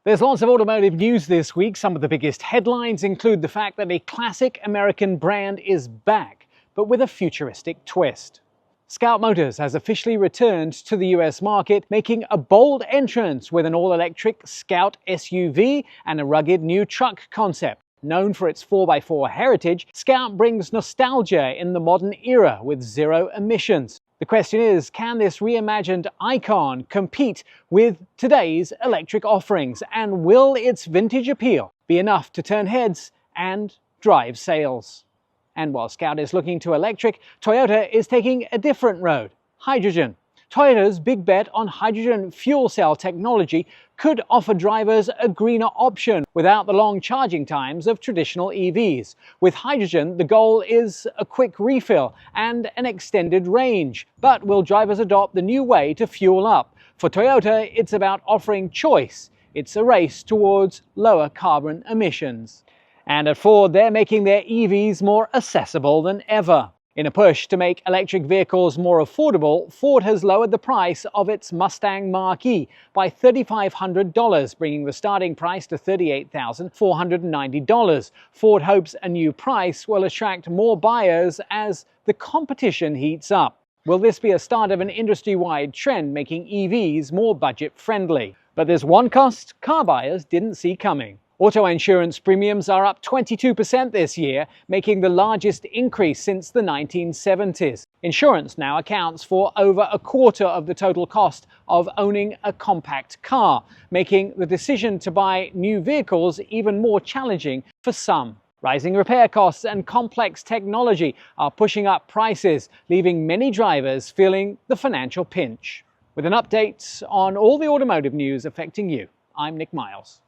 There's lots of automotive news this week. Some of the biggest headlines include the fact that a classic American brand is back, but with a futuristic twist. Scout Motors has officially returned to the US market, making a bold entrance with an all-electric Scout SUV and a rugged new truck concept. Known for its 4x4 heritage, Scout brings nostalgia in the modern era with zero emissions. The question is, can this reimagined icon compete with today's electric offerings, and will its vintage appeal be enough to turn heads and drive sales? And while Scout is looking to electric, Toyota is taking a different road: hydrogen. Toyota's big bet on hydrogen fuel cell technology could offer drivers a greener option without the long charging times of traditional EVs. With hydrogen, the goal is a quick refill and an extended range. But will drivers adopt the new way to fuel up? For Toyota, it's about offering choice. It's a race towards lower carbon emissions. And at Ford, they're making their EVs more accessible than ever. In a push to make electric vehicles more affordable, Ford has lowered the price of its Mustang Mach-E by $3,500, bringing the starting price to $38,490. Ford hopes a new price will attract more buyers as the competition heats up. Will this be a start of an industry-wide trend making EVs more budget-friendly? But there's one cost car buyers didn't see coming. Auto insurance premiums are up 22% this year, making the largest increase since the 1970s. Insurance now accounts for over a quarter of the total cost of owning a compact car, making the decision to buy new vehicles even more challenging for some. Rising repair costs and complex technology are pushing up prices, leaving many drivers feeling the financial pinch. With an update on all the automotive news affecting you, I'm Nick Miles.